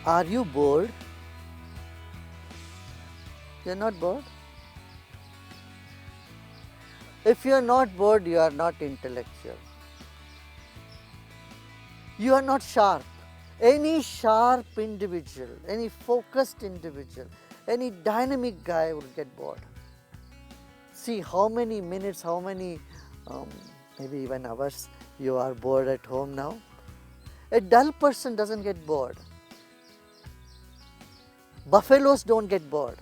Are you bored? You are not bored? If you are not bored, you are not intellectual. You are not sharp. Any sharp individual, any focused individual, any dynamic guy will get bored. See how many minutes, how many, maybe even hours you are bored at home now. A dull person doesn't get bored. Buffaloes don't get bored.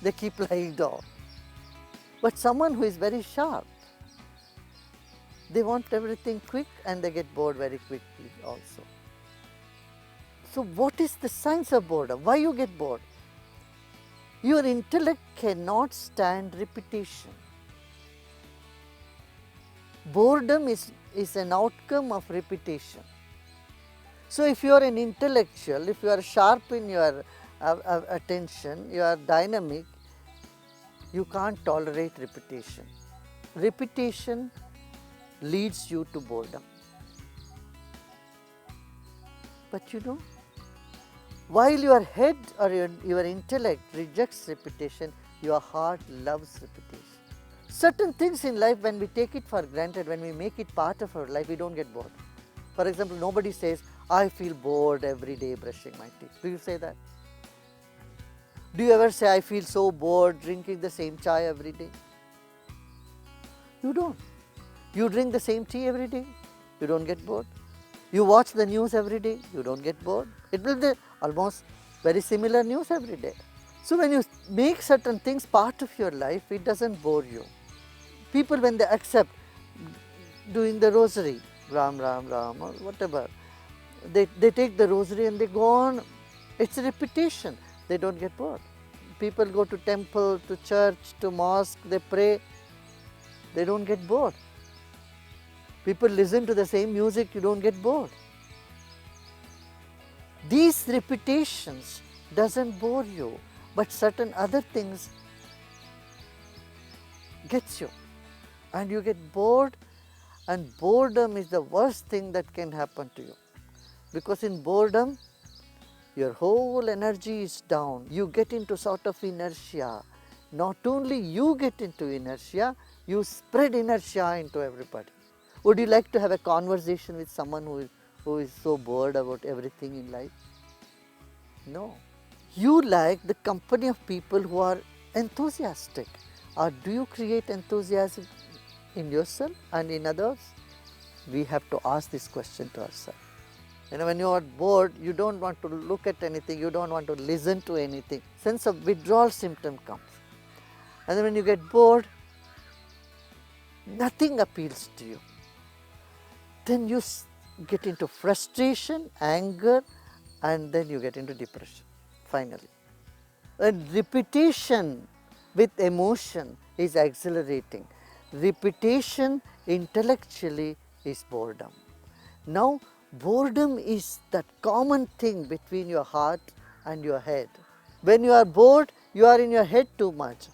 They keep lying down. But someone who is very sharp, they want everything quick and they get bored very quickly also. So what is the science of boredom? Why you get bored? Your intellect cannot stand repetition. Boredom is an outcome of repetition. So if you are an intellectual, if you are sharp in your attention, you are dynamic, you can't tolerate repetition. Repetition leads you to boredom. But you know, while your head or your intellect rejects repetition, your heart loves repetition. Certain things in life, when we take it for granted, when we make it part of our life, we don't get bored. For example, nobody says, I feel bored every day brushing my teeth. Do you say that? Do you ever say, I feel so bored drinking the same chai every day? You don't. You drink the same tea every day, you don't get bored. You watch the news every day, you don't get bored. It will be almost very similar news every day. So when you make certain things part of your life, it doesn't bore you. People, when they accept doing the rosary, Ram, Ram, Ram, or whatever, they take the rosary and they go on. It's a repetition. They don't get bored. People go to temple, to church, to mosque, they pray. They don't get bored. People listen to the same music, you don't get bored. These repetitions doesn't bore you, but certain other things gets you. And you get bored, and boredom is the worst thing that can happen to you. Because in boredom, your whole energy is down. You get into sort of inertia. Not only you get into inertia, you spread inertia into everybody. Would you like to have a conversation with someone who is so bored about everything in life? No. You like the company of people who are enthusiastic. Or do you create enthusiasm in yourself and in others? We have to ask this question to ourselves. When you are bored, you don't want to look at anything, you don't want to listen to anything. Sense of withdrawal symptom comes. And then when you get bored, nothing appeals to you. Then you get into frustration, anger, and then you get into depression, finally. And repetition with emotion is exhilarating. Repetition intellectually is boredom. Now, boredom is that common thing between your heart and your head. When you are bored, you are in your head too much.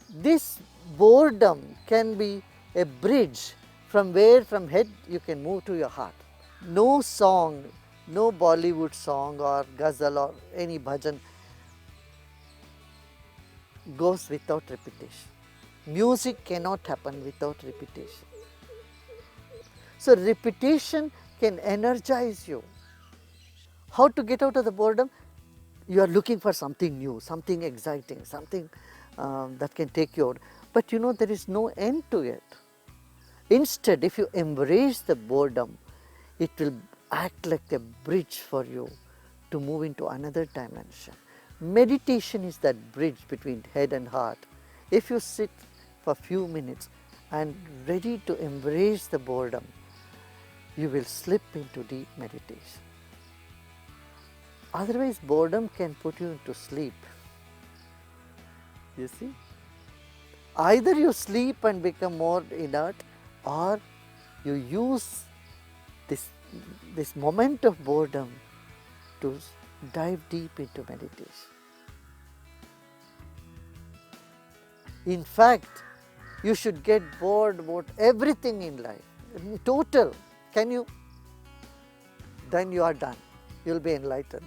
This boredom can be a bridge from head you can move to your heart. No song, no Bollywood song or ghazal or any bhajan goes without repetition. Music cannot happen without repetition. So repetition can energize you. How to get out of the boredom? You are looking for something new, something exciting, something that can take you out. But you know, there is no end to it. Instead, if you embrace the boredom, it will act like a bridge for you to move into another dimension. Meditation is that bridge between head and heart. If you sit for a few minutes and ready to embrace the boredom, you will slip into deep meditation. Otherwise, boredom can put you into sleep. You see? Either you sleep and become more inert, or you use this moment of boredom to dive deep into meditation. In fact, you should get bored about everything in life, in total. Can you? Then you are done. You will be enlightened.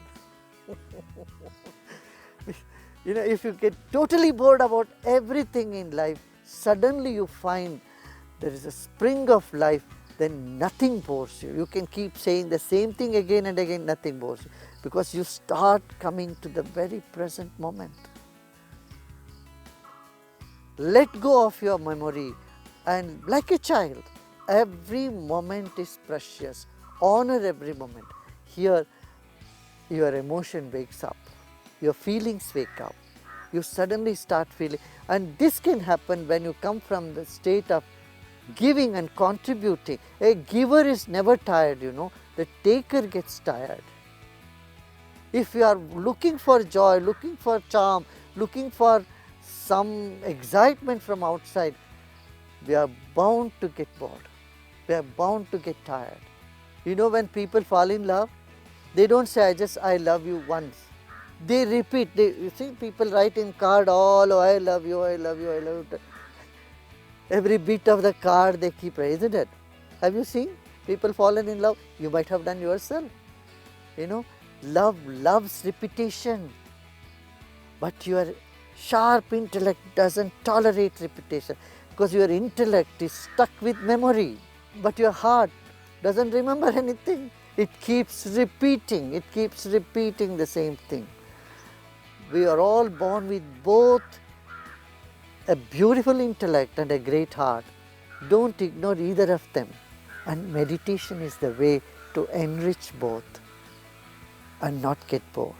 If you get totally bored about everything in life, suddenly you find there is a spring of life, then nothing bores you. You can keep saying the same thing again and again, nothing bores you, because you start coming to the very present moment. Let go of your memory, and like a child, every moment is precious. Honor every moment. Here, your emotion wakes up, your feelings wake up, you suddenly start feeling, and this can happen when you come from the state of giving and contributing. A giver is never tired, the taker gets tired. If you are looking for joy, looking for charm, looking for some excitement from outside, we are bound to get bored, we are bound to get tired. When people fall in love, they don't say, I love you once. They repeat. You see, people write in card all, oh, I love you, I love you, I love you. Every bit of the card they keep, isn't it? Have you seen people fallen in love? You might have done yourself. Love loves repetition. But your sharp intellect doesn't tolerate repetition, because your intellect is stuck with memory. But your heart doesn't remember anything. It keeps repeating the same thing. We are all born with both a beautiful intellect and a great heart. Don't ignore either of them. And meditation is the way to enrich both and not get bored.